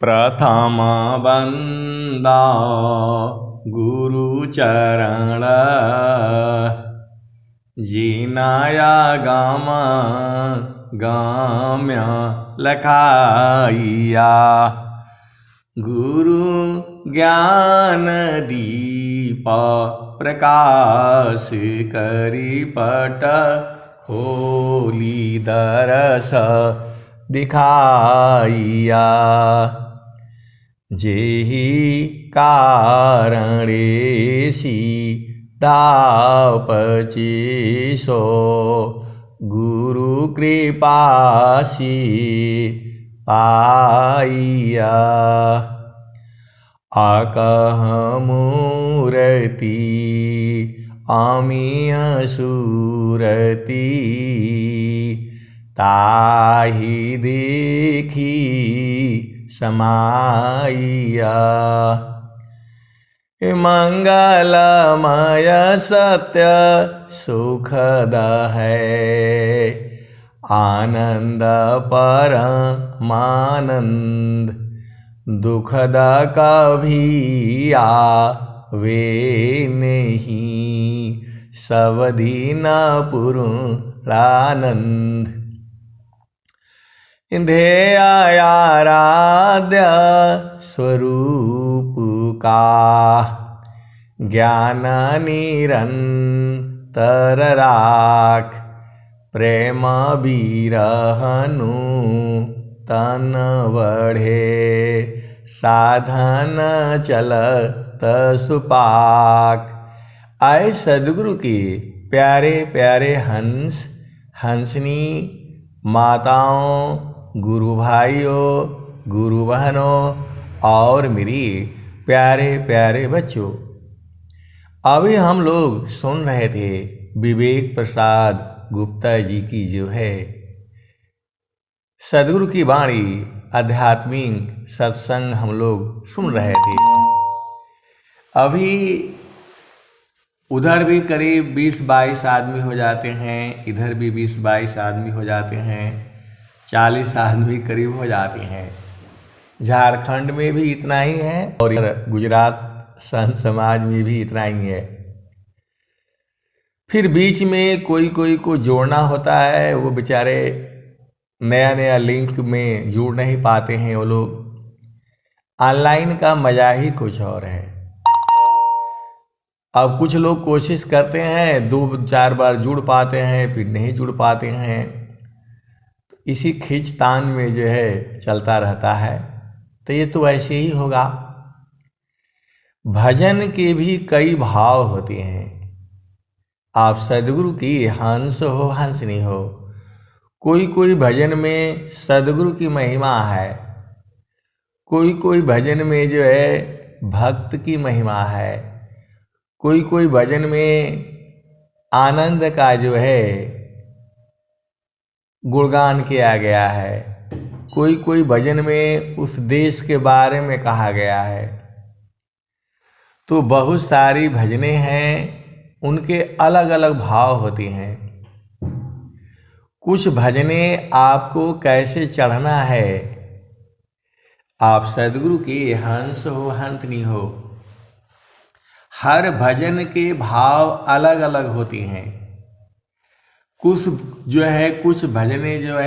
प्रथम बंदा गुरु चरण जिनाया गाम गाम्य लखाइया। गुरु ज्ञान दीप प्रकाश करी पट खोली दरस दिखाइया। जेहि कारणेसी दापचीसो गुरु कृपासी पाइया। आकह मूर्ति अमीय सूरति ताहि देखी समाइया। मंगलमय सत्य सुखद है आनंद परमानंद दुखद कभी आवे नहीं सब दिन पूर्णानंद। ध्येयाराध्य स्वरूप का ज्ञान निरंतर राख प्रेम बिरहनु तन बढ़े साधन चलत सुपाक। आए सदगुरु के प्यारे प्यारे हंस हंसनी माताओं गुरु भाइयों गुरु बहनों और मेरी प्यारे प्यारे बच्चों, अभी हम लोग सुन रहे थे विवेक प्रसाद गुप्ता जी की जो है सदगुरु की वाणी आध्यात्मिक सत्संग हम लोग सुन रहे थे। अभी उधर भी करीब 20-22 आदमी हो जाते हैं, इधर भी 20-22 आदमी हो जाते हैं, 40 आदमी करीब हो जाते हैं। झारखंड में भी इतना ही है और गुजरात संत समाज में भी इतना ही है। फिर बीच में कोई कोई को जोड़ना होता है, वो बेचारे नया नया लिंक में जुड़ नहीं पाते हैं। वो लोग ऑनलाइन का मजा ही कुछ और है। अब कुछ लोग कोशिश करते हैं, 2-4 बार जुड़ पाते हैं, फिर नहीं जुड़ पाते हैं। इसी खींचतान में जो है चलता रहता है। तो ये तो ऐसे ही होगा। भजन के भी कई भाव होते हैं। आप सदगुरु की हंस हो हंसनी हो, कोई कोई भजन में सदगुरु की महिमा है, कोई कोई भजन में जो है भक्त की महिमा है, कोई कोई भजन में आनंद का जो है गुणगान किया गया है, कोई कोई भजन में उस देश के बारे में कहा गया है। तो बहुत सारी भजनें हैं, उनके अलग अलग भाव होते हैं। कुछ भजनें आपको कैसे चढ़ना है, आप सदगुरु की हंस हो हंसनी हो, हर भजन के भाव अलग अलग होती हैं। कुछ भजनें जो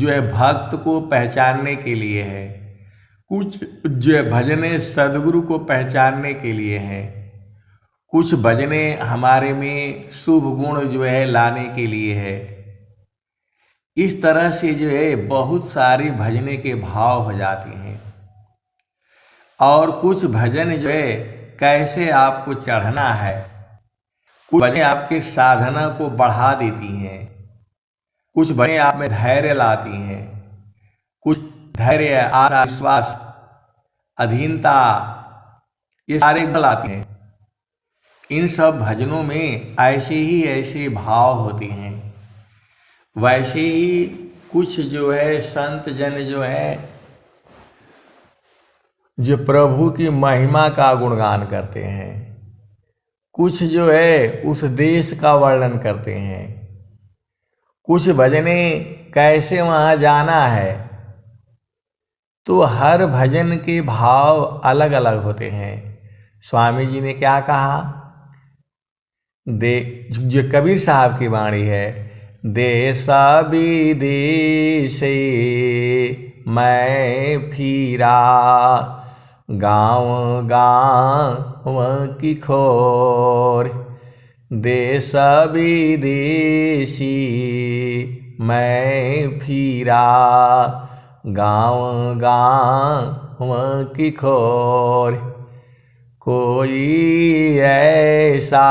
है भक्त को पहचानने के लिए है, कुछ जो है भजनें सदगुरु को पहचानने के लिए हैं, कुछ भजनें हमारे में शुभ गुण जो है लाने के लिए है। इस तरह से जो है बहुत सारी भजनें के भाव हो जाती हैं। और कुछ भजन जो है कैसे आपको चढ़ना है, कुछ भजनें आपके साधना को बढ़ा देती हैं, कुछ भजनें आप में धैर्य लाती हैं, कुछ धैर्य आत्मविश्वास अधीनता ये सारे गुण लाती हैं। इन सब भजनों में ऐसे ही ऐसे भाव होते हैं। वैसे ही कुछ जो है संत जन जो है जो प्रभु की महिमा का गुणगान करते हैं, कुछ जो है उस देश का वर्णन करते हैं, कुछ भजने कैसे वहाँ जाना है, तो हर भजन के भाव अलग अलग होते हैं। स्वामी जी ने क्या कहा, दे जो कबीर साहब की वाणी है, देसा विदेशे मैं फिरा, गाँव गाँव की खोर, देश विदेशी मैं फिरा, गाँव गाँव की खोर, कोई ऐसा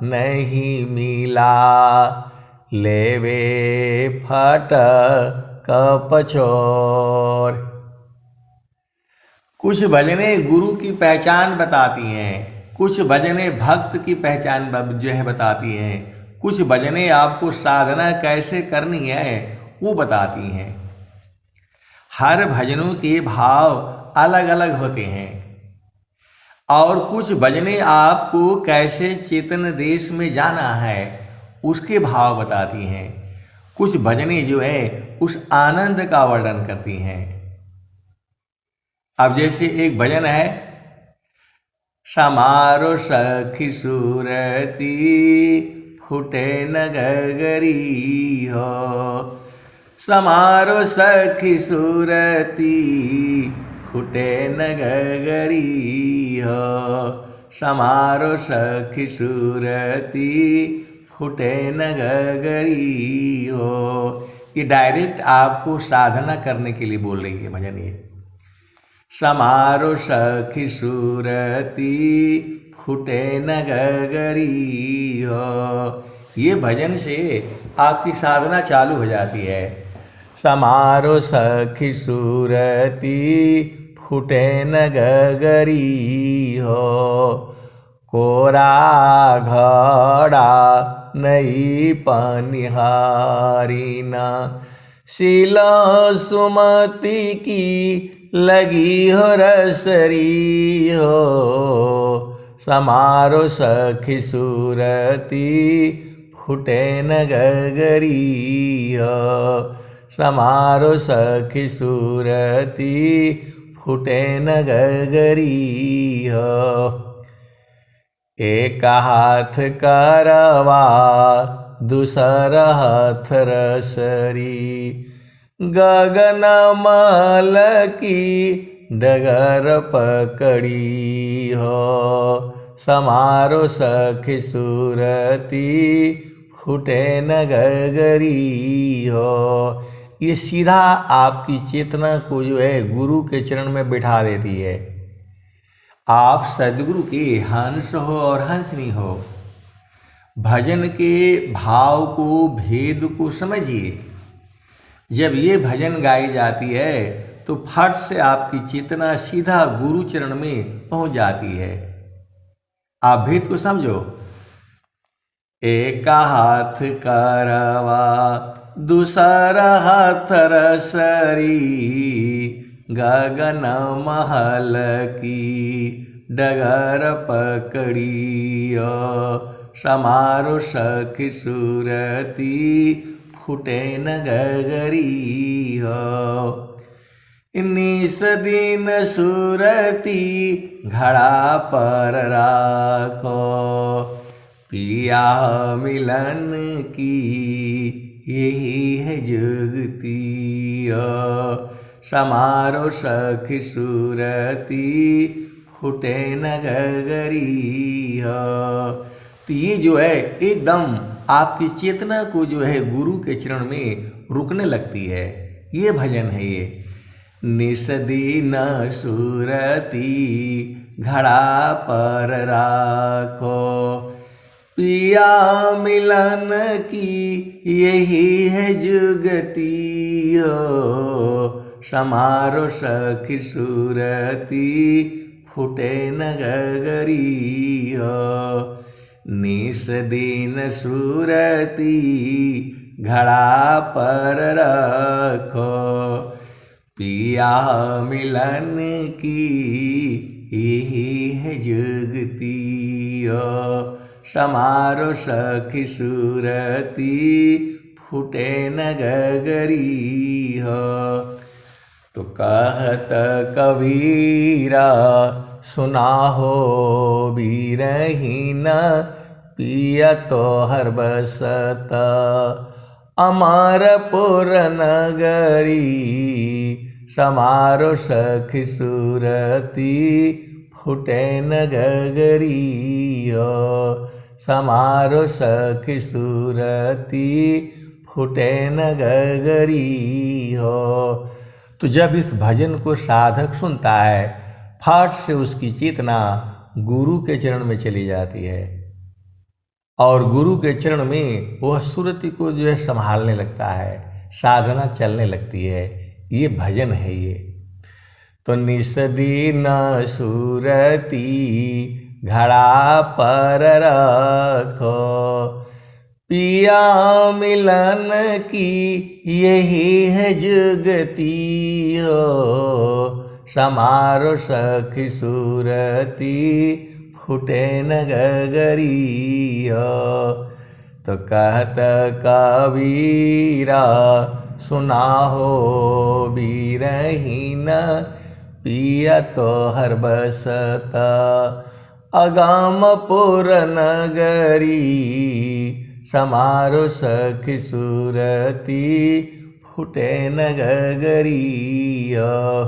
नहीं मिला, लेवे फट कपचोर। कुछ भजनें गुरु की पहचान बताती हैं, कुछ भजनें भक्त की पहचान जो है बताती हैं, कुछ भजनें आपको साधना कैसे करनी है वो बताती हैं। हर भजनों के भाव अलग अलग होते हैं और कुछ भजनें आपको कैसे चेतन देश में जाना है उसके भाव बताती हैं। कुछ भजनें जो है उस आनंद का वर्णन करती हैं। अब जैसे एक भजन है, समारो सखी सूरती फूटे न गगरी हो, समारो सखी सूरती फूटे न गगरी हो, समारो सखी सूरती फूटे न गगरी हो। ये डायरेक्ट आपको साधना करने के लिए बोल रही है भजन ये। समारो सखी सूरती फूटे न गगरी हो, ये भजन से आपकी साधना चालू हो जाती है। समारो सखी सूरती फूटे न गगरी हो, कोरा घड़ा नई पनिहारी न, शीला सुमति की लगी हो रसरी हो, समारो सखी सूरती फूटे न गगरी हो, समारो सखी सूरती फूटे न गगरी हो। एक हाथ करवा दूसर हाथ रसरी, गगन मल की डगर पकड़ी हो, समारो सखी सूरती फूटे न गगरी हो। ये सीधा आपकी चेतना को जो है गुरु के चरण में बिठा देती है। आप सद्गुरु के हंस हो और हंसनी हो। भजन के भाव को, भेद को समझिए। जब ये भजन गाई जाती है तो फट से आपकी चेतना सीधा गुरु चरण में पहुंच जाती है। आप भेद को समझो। एक हाथ करवा दूसरा हाथ रसरी, गगन महल की डगर पकड़ी हो, समारो सखी सूरती फूटे न गगरी हो। निस दिन सूरती घड़ा पर राखो, पिया मिलन की यही है जुगती हो, समारो सखी सूरती फूटे न गगरी हो। तो ये जो है एकदम आपकी चेतना को जो है गुरु के चरण में रुकने लगती है। ये भजन है ये। निस दिन सूरती घड़ा पर राखो, पिया मिलन की यही है जुगती हो, समारो सखी सूरती फूटे न गगरी हो। निस दिन सूरती घड़ा पर रखो, पिया मिलन की यही है जुगती हो, समारो सखी सूरती फूटे न गगरी हो। तो कहत कबीरा सुना हो बीरहीन पिया तो हर बसत अमरपुर नगरी समारो सखी सुरती फुटे न गगरी हो समारो सखी सुरती फुटे न गगरी हो। तो जब इस भजन को साधक सुनता है फट से उसकी चेतना गुरु के चरण में चली जाती है और गुरु के चरण में वह सुरति को जो है संभालने लगता है, साधना चलने लगती है। ये भजन है ये। तो निस दिन सुरति घड़ा पर रखो पिया मिलन की यही है जुगती हो समारो सखी सुरती फुटे न गगरी हो। तो कहत कबीरा सुना हो बीरहीन पिया तो हर बसत अगमपुर नगरी समारो सखी सुरती फुटे न गगरी हो।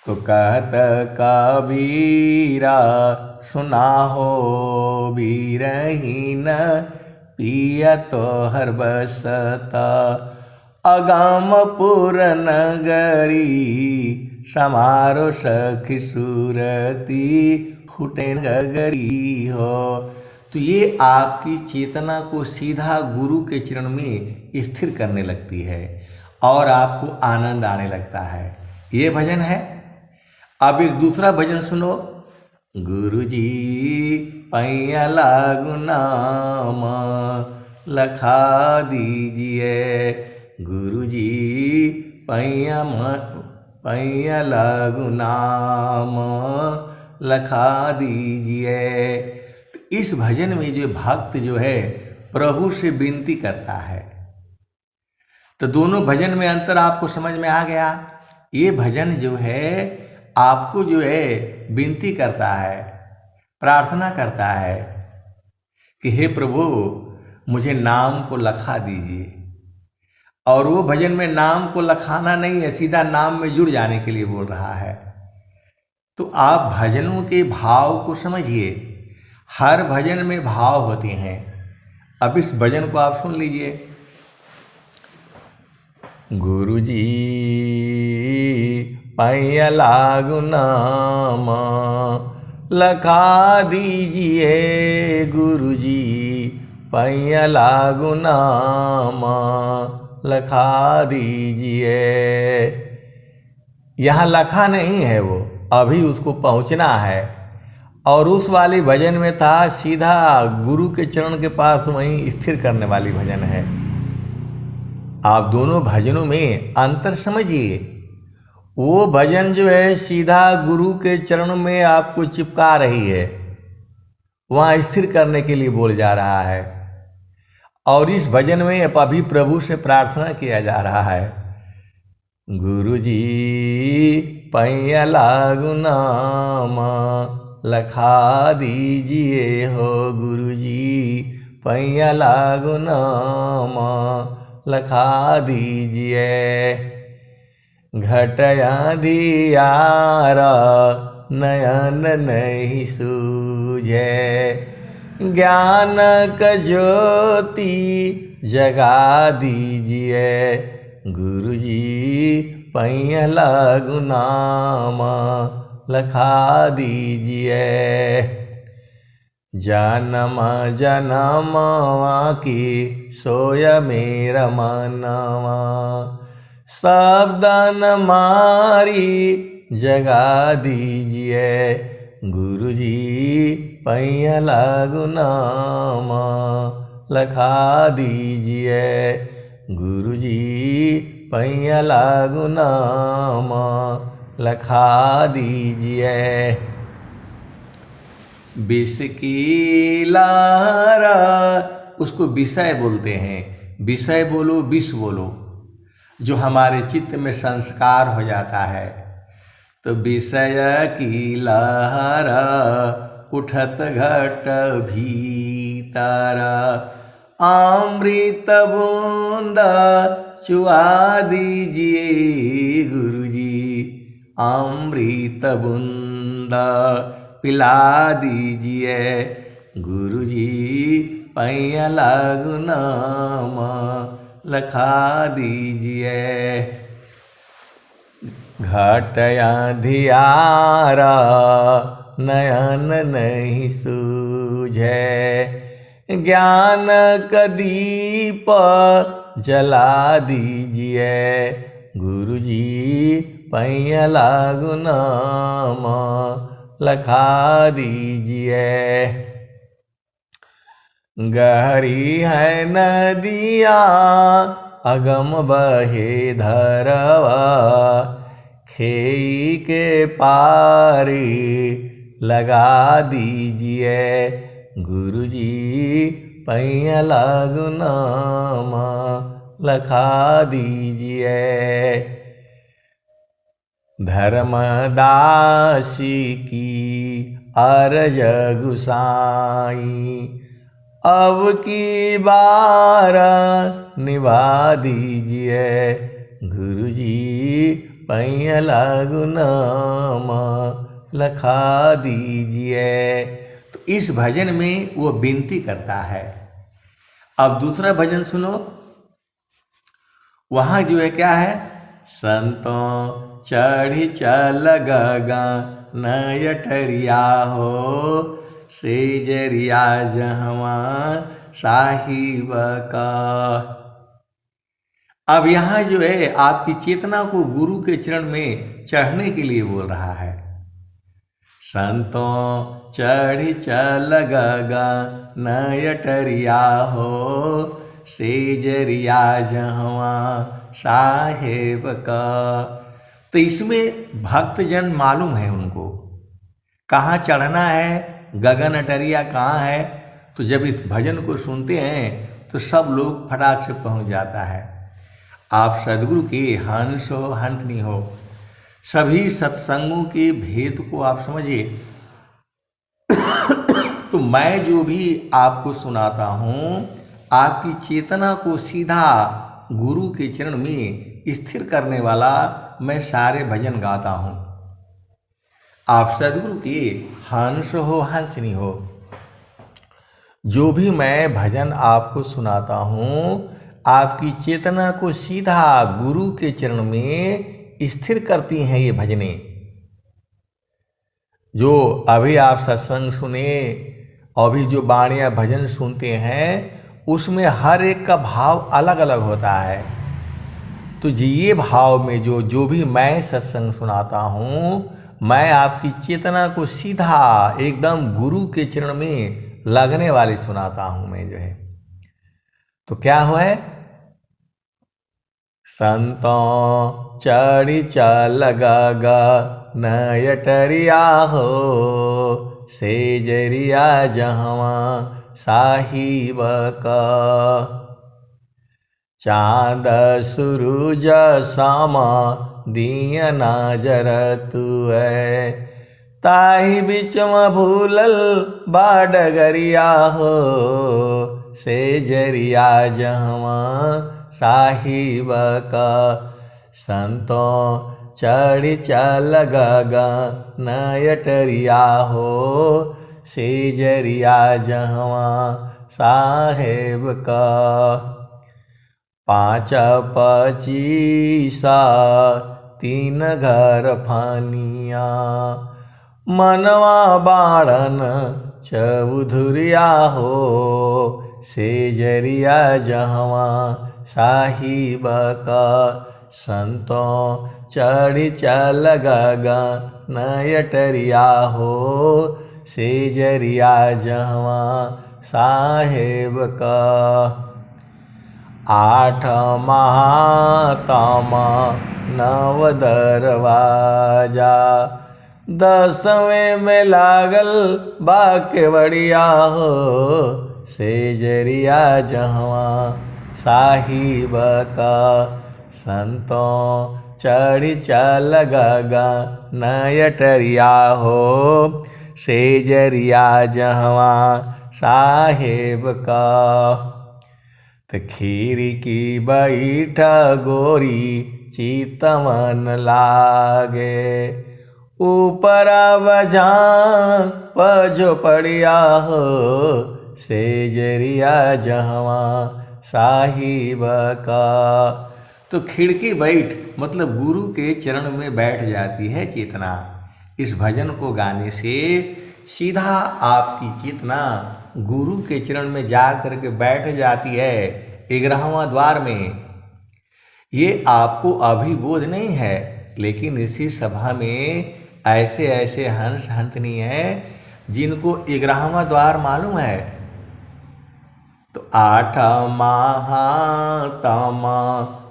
तो कहत कबीरा सुना हो बीरहीन पिया तो हर बसत अगमपुर नगरी समारो सखी सुरती फुटे न गगरी हो। तो ये आपकी चेतना को सीधा गुरु के चरण में स्थिर करने लगती है और आपको आनंद आने लगता है। ये भजन है। अब एक दूसरा भजन सुनो। गुरुजी पैया लागू नाम लखा दीजिए गुरुजी पैया लागू नाम लखा दीजिए। तो इस भजन में जो भक्त जो है प्रभु से विनती करता है। तो दोनों भजन में अंतर आपको समझ में आ गया। ये भजन जो है आपको जो है विनती करता है, प्रार्थना करता है कि हे प्रभु मुझे नाम को लखा दीजिए। और वो भजन में नाम को लखाना नहीं है, सीधा नाम में जुड़ जाने के लिए बोल रहा है। तो आप भजनों के भाव को समझिए। हर भजन में भाव होते हैं। अब इस भजन को आप सुन लीजिए। गुरुजी पैया लागू नाम लखा दीजिए गुरुजी पैया लागू नाम लखा दीजिए। यहाँ लखा नहीं है, वो अभी उसको पहुँचना है। और उस वाली भजन में था सीधा गुरु के चरण के पास वहीं स्थिर करने वाली भजन है। आप दोनों भजनों में अंतर समझिए। वो भजन जो है सीधा गुरु के चरण में आपको चिपका रही है, वहाँ स्थिर करने के लिए बोल जा रहा है। और इस भजन में अभी प्रभु से प्रार्थना किया जा रहा है। गुरुजी पैया लागू नाम लखा दीजिए हो गुरुजी पैया लागू नाम लखा दीजिए। घटया दियारा नयन नहीं सूझे ज्ञान का ज्योति जगा दीजिए गुरुजी पैया लागू नाम लखा दीजिए। जन्म जन्मवा की सोय मेरा मनवा शब्दन मारी जगा दीजिए गुरुजी पैया लागू नाम लखा दीजिए गुरुजी पैया लागू नाम लखा दीजिए। विष की लारा उसको विषय बोलते हैं। विषय बोलो विष बोलो। जो हमारे चित्त में संस्कार हो जाता है। तो विषय की लहर उठत घट भीतर, अमृत बूंद चुआ दीजिए गुरुजी, अमृत बूंद पिला दीजिए गुरुजी, पैया लागू नाम लखा दीजिए। घटया धियारा नयन नहीं सूझे, ज्ञान का दीप जला दीजिए गुरुजी, पैया लागू नाम लखा दीजिए। गहरी है नदिया अगम बहे धरवा, खेई के पारी लगा दीजिए गुरुजी, पैया लागू नाम लखा दीजिए। धर्मदासी की अरज गुसाई, अब की बार निभा दीजिए गुरुजी, पैया लागू नाम लखा दीजिए। तो इस भजन में वो विनती करता है। अब दूसरा भजन सुनो। वहाँ जो है क्या है, संतों चढ़ी चल गगन नयटरिया हो, सेजरिया जहवा साहिब का। अब यहाँ जो है आपकी चेतना को गुरु के चरण में चढ़ने के लिए बोल रहा है। संतों चढ़ी चल गगन नयटरिया हो, सेजरिया जहवा साहेब का। तो इसमें भक्तजन मालूम है उनको कहाँ चढ़ना है, गगन अटरिया कहाँ है। तो जब इस भजन को सुनते हैं तो सब लोग फटाक से पहुँच जाता है। आप सदगुरु के हंस हो हंसनी हो, सभी सत्संगों के भेद को आप समझिए। तो मैं जो भी आपको सुनाता हूँ, आपकी चेतना को सीधा गुरु के चरण में स्थिर करने वाला मैं सारे भजन गाता हूँ। आप सदगुरु के हंस हो हंसनी हो, जो भी मैं भजन आपको सुनाता हूँ, आपकी चेतना को सीधा गुरु के चरण में स्थिर करती हैं ये भजनें। जो अभी आप सत्संग सुने, अभी जो बाणियाँ भजन सुनते हैं, उसमें हर एक का भाव अलग अलग होता है। तो ये भाव में जो भी मैं सत्संग सुनाता हूँ, मैं आपकी चेतना को सीधा एकदम गुरु के चरण में लगने वाली सुनाता हूँ मैं जो है। तो क्या हुआ है, संतों चढ़ी चल गगन नयटरिया हो, सेजरिया जहवा साहिब का। चाँद सूरज समा दिया नजर तुए, ताही बीच में भूलल बाडगरिया हो, सेजरिया जहवा साहिब का। संतों चढ़ी चल गगन नयटरिया हो, सेजरिया जहवा साहेब का। 5 25 3 घर फानिया, मनवा बाड़न चौधुरिया हो, सेजरिया जहवा साहिब का। संतों चढ़ी चल गगन नयटरिया हो, सेजरिया जहवा साहेब का। 8 महातम 9 दरवाजा, 10वें में लागल बाकेवड़िया हो, सेजरिया जहवा साहिब का। संतों चढ़ी चल गगन अटरिया हो, सेजरिया जहवा साहेब का। त खीर की बैठ गोरी चितवन लागे, ऊपर बजा पजो पड़िया हो, सेजरिया जहवा साहिब का। तो खिड़की बैठ मतलब गुरु के चरण में बैठ जाती है चेतना। इस भजन को गाने से सीधा आपकी चेतना गुरु के चरण में जा करके बैठ जाती है 11वां द्वार में। ये आपको अभी बोध नहीं है, लेकिन इसी सभा में ऐसे ऐसे हंस हंसनी है जिनको 11वां द्वार मालूम है। तो 8 महातमा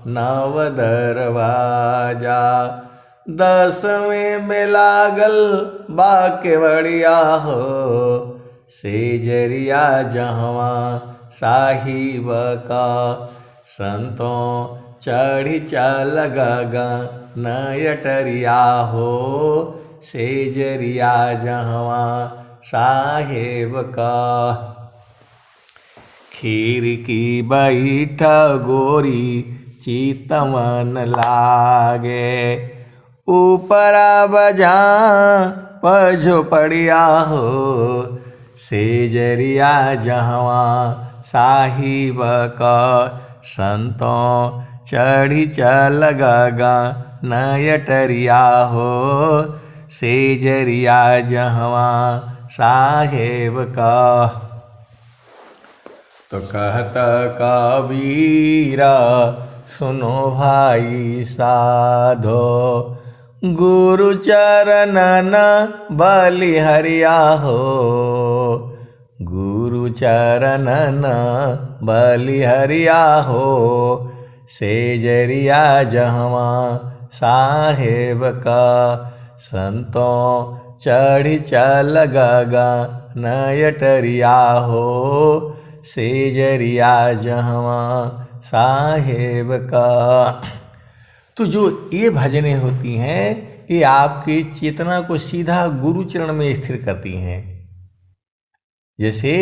नव दरवाजा, 10वें में लागल बाकेवड़िया हो, सेजरिया जहवा साहिब का। संतों चढ़ी चल गगन अटरिया हो, सेजरिया जहवा साहेब का। खीर की बैठ गोरी चितवन लागे, ऊपर बजा पजो पड़िया हो, सेजरिया जहवा साहिब का। संतों चढ़ी चल गगन अटरिया हो, सेजरिया जहवा साहेब का। तो कहता कबीरा सुनो भाई साधो, गुरु चरणन बलिहरिया हो, गुरु चरणन बलिहरिया हो, सेजरिया जहवा साहेब का। संतों चढ़ी चल गगन अटरिया हो, सेजरिया जहवा साहेब का। तो जो ये भजनें होती हैं ये आपकी चेतना को सीधा गुरु चरण में स्थिर करती हैं। जैसे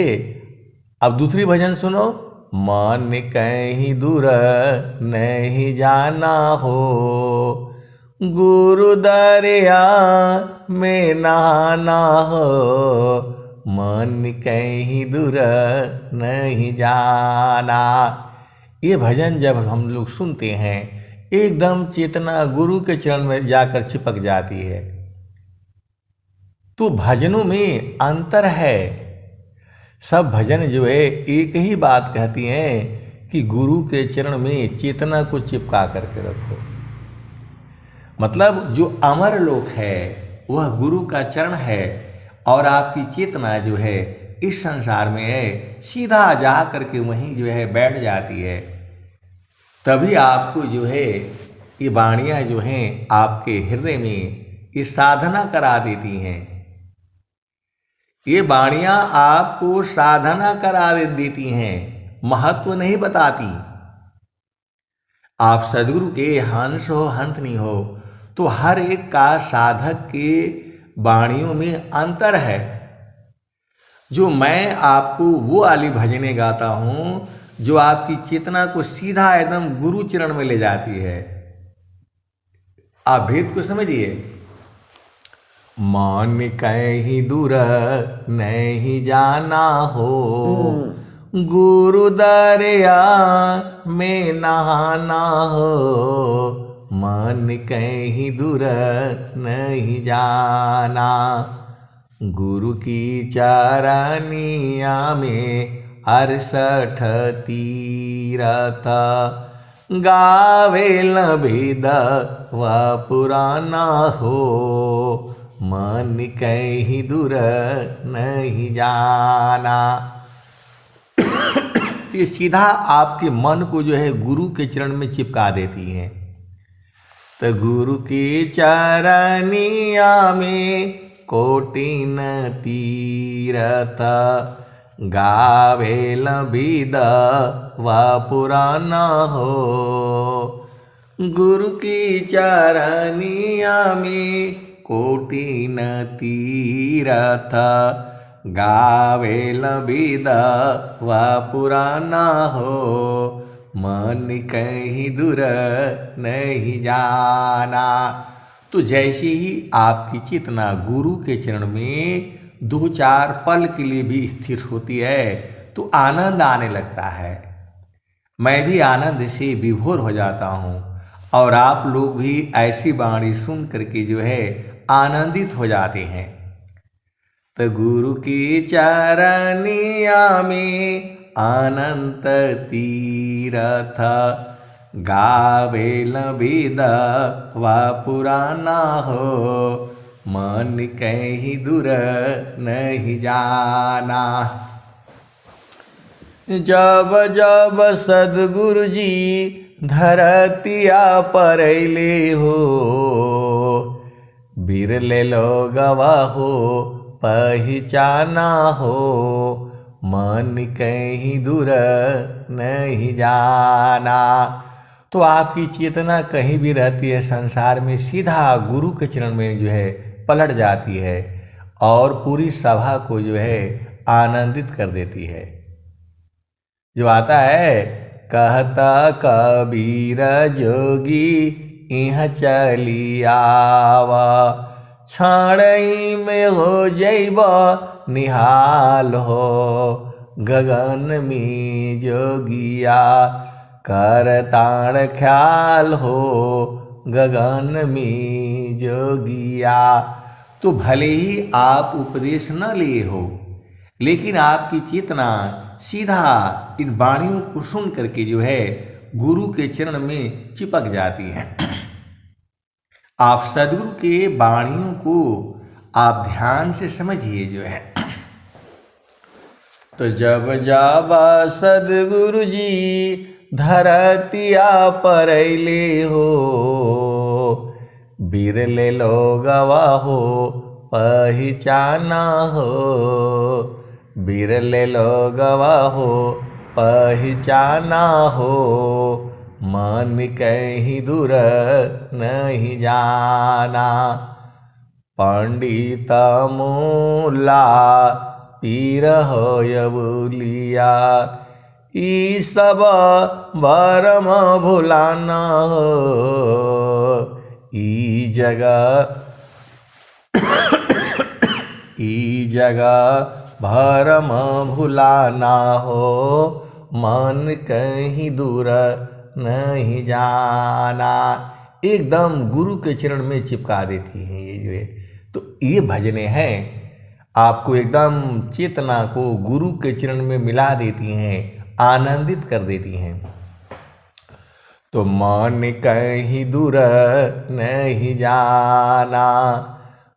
अब दूसरी भजन सुनो। मन कहीं दूर नहीं जाना हो, गुरु दरिया में नहाना हो, मन कहीं दूर नहीं जाना। ये भजन जब हम लोग सुनते हैं एकदम चेतना गुरु के चरण में जाकर चिपक जाती है। तो भजनों में अंतर है। सब भजन जो है एक ही बात कहती हैं कि गुरु के चरण में चेतना को चिपका करके रखो। मतलब जो अमर लोक है वह गुरु का चरण है, और आपकी चेतना जो है इस संसार में है सीधा जा करके वहीं जो है बैठ जाती है। तभी आपको जो है ये वाणियाँ जो हैं आपके हृदय में ये साधना करा देती हैं। ये वाणियाँ आपको साधना करा देती हैं, महत्व नहीं बताती। आप सदगुरु के हंस हो हंसनी हो तो हर एक का साधक के वाणियों में अंतर है। जो मैं आपको वो वाली भजनें गाता हूँ जो आपकी चेतना को सीधा एकदम गुरु चरण में ले जाती है। आप भेद को समझिए। मन कहीं दूर नहीं जाना हो, गुरु दरिया में नहाना हो, मन कहीं दूर नहीं जाना। गुरु की चरनिया में 68 तीरथ, गावे लभिद व पुराना हो, मन कहीं दूर नहीं जाना। तो ये सीधा आपके मन को जो है गुरु के चरण में चिपका देती हैं। तो गुरु की चरनिया में कोटिन तीरथ, गावे लभिद व पुराना हो, गुरु की चरनिया में कोटि न तीरथ, गावे लबीदा व पुराना हो, मन कहीं दूर नहीं जाना। तो जैसे ही आपकी चेतना गुरु के चरण में 2-4 पल के लिए भी स्थिर होती है तो आनंद आने लगता है। मैं भी आनंद से विभोर हो जाता हूँ और आप लोग भी ऐसी वाणी सुन करके जो है आनंदित हो जाते हैं। तो गुरु की चरनिया में अनंत तीरथ, गावे लबीद व पुराना हो, मन कहीं दूर नहीं जाना। जब जब सद्गुरु जी धरतिया पर अइले हो, बिरले लोगवा हो पहचाना हो, मन कहीं दूर नहीं जाना। तो आपकी चेतना कहीं भी रहती है संसार में, सीधा गुरु के चरण में जो है पलट जाती है और पूरी सभा को जो है आनंदित कर देती है। जो आता है, कहता कबीर जोगी इहाँ चली आवा, क्षणई में हो जैब निहाल हो, गगन में जोगिया कर ताण ख्याल हो, गगन में जोगिया। तो भले ही आप उपदेश न लिए हो, लेकिन आपकी चेतना सीधा इन वाणियों को सुन करके जो है गुरु के चरण में चिपक जाती है। आप सद्गुरु के वाणियों को आप ध्यान से समझिए जो है। तो जब जब सद्गुरु जी धरतिया पर अइले हो, बिरले लोगवा हो पहचाना हो, बिरले लोगवा हो पहचाना हो, मन कहीं दूर नहीं जाना। पंडित मूला पीर होय बोलिया, ई सब भरम भुलाना हो, ई जगह भरम भुलाना हो, मन कहीं दूर नहीं जाना। एकदम गुरु के चरण में चिपका देती हैं ये जो है। तो ये भजनें हैं आपको एकदम चेतना को गुरु के चरण में मिला देती हैं, आनंदित कर देती हैं। तो मन कहीं दूर नहीं जाना,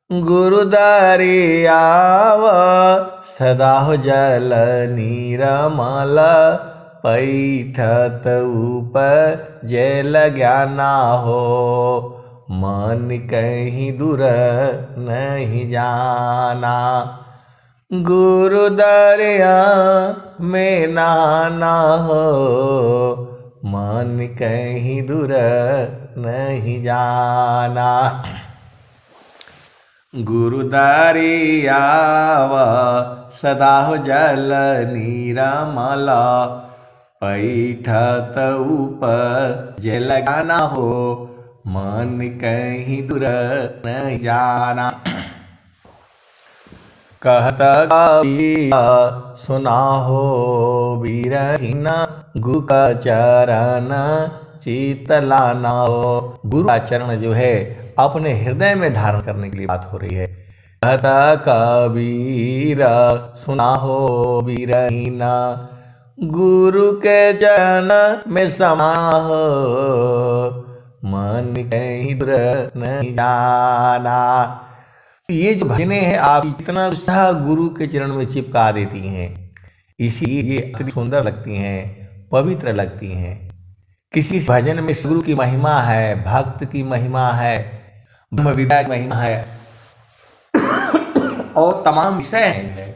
गुरुद्वारे आव सदा हो जल नीरमल, पैठत ऊपर जल ज्ञाना हो, मन कहीं दूर नहीं जाना। गुरुद्वारिया में नहाना हो, मन कहीं दूर नहीं जाना। गुरुद्वारे आव सदा हो जल नीरमल, पैठत ऊपर जल ज्ञाना हो, मन कहीं दूर नहीं जाना। कहता सुना हो बीरहीना, गुरु का चरण चित लाना हो। गुरु का चरण जो है अपने हृदय में धारण करने के लिए बात हो रही है। कहता कबीर सुना हो बीरहीना, गुरु के चरण में समा हो, मन कहीं दूर नहीं जाना। ये जो भजनें हैं आप इतना उत्साह गुरु के चरण में चिपका देती हैं, इसीलिए ये अति सुंदर लगती हैं, पवित्र लगती हैं। किसी भजन में गुरु की महिमा है, भक्त की महिमा है, ब्रह्म विद्या की महिमा है और तमाम विषय हैं।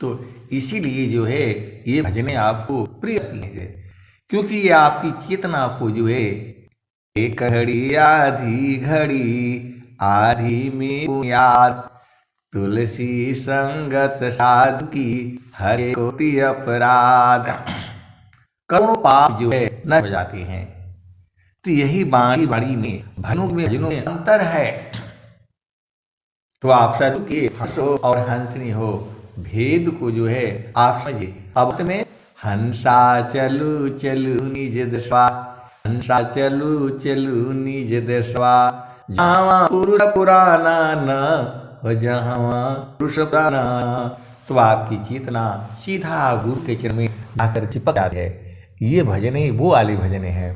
तो इसीलिए जो है ये भजनें आपको प्रिय लगती हैं, क्योंकि ये आपकी चेतना को जो है एक घड़ी आधी में बुनियाद, तुलसी संगत साधु की हरे कोटि अपराध। करोड़ों पाप जो है न हो जाते हैं। तो यही बाणी बाणी में भजनों में अंतर है। तो आप साधु के हंस हो और हंसनी हो, भेद को जो है आप समझिए। अब में हंसा चलू चलू निज दशवा, हंसा चलू चलू निज दशवा, जहाँ पुरुष पुराना न हो, जहाँ पुरुष पुराना। तो आपकी चेतना सीधा गुरु के चरण में आकर चिपक जाती है। ये भजने वो वाली भजने हैं।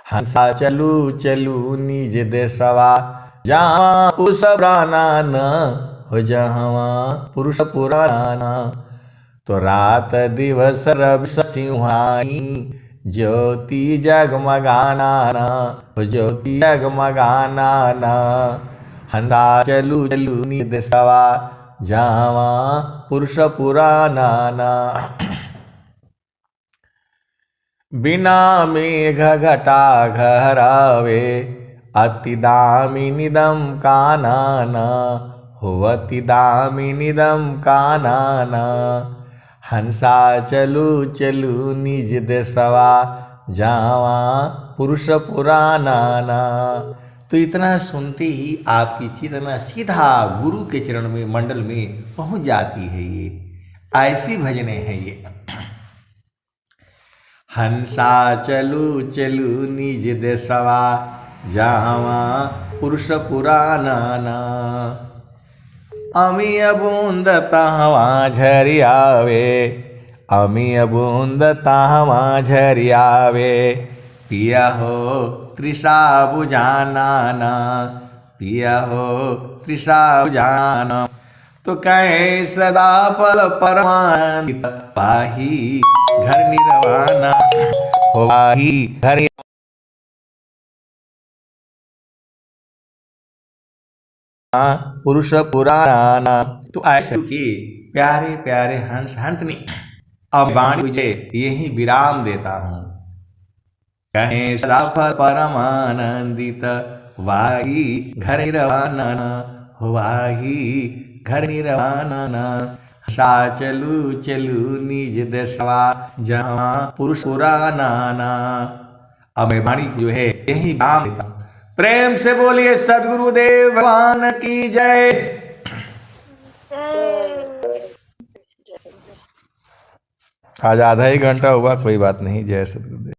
हंसा चलू चलू निज देशवा, जहाँ पुरुष पुराना न हो, जहाँ पुरुष पुराना। तो रात दिवस रवि सिंहाई, ज्योति जगमगाना न हो, ज्योति जगमगाना न। हंसा चलू चलू निज देशवा, जहाँ पुरुष पुराना न। बिना मेघ घटा घरावे, अति दामिनीदम कानन हो, अति दामिनीदम कानन। हंसा चलू चलू निज देशवा, जहाँ पुरुष पुराना न। तो इतना सुनते ही आपकी चेतना सीधा गुरु के चरण में मंडल में पहुंच जाती है। ये ऐसी भजने हैं ये। हंसा चलू चलू निज देशवा, जहाँ पुरुष पुराना न। अमिय बूंद तहवा झरि आवे, अमिय बूंद तहवा झरि आवे। पिया हो तृषा बुझाना न, पिया हो तृषा बुझाना। तो कहे सदा पल परमानंदित, पाही घर निरवाना हो, पाही घर पुरुष पुराना। तो ऐसे के प्यारे प्यारे हंस हंसनी अब वाणी मुझे यही विराम देता हूँ। कहें सदा परमानंदित, वाही घर निरवाना हो, वाही घर निरवाना। सा चलू चलू निज देशवा, जहाँ पुरुष पुराना न। अब मैं वाणी जो है यही विराम देता हूँ। प्रेम से बोलिए सद्गुरुदेव भगवान की जय। आज आधा ही घंटा हुआ, कोई बात नहीं। जय सद्गुरुदेव।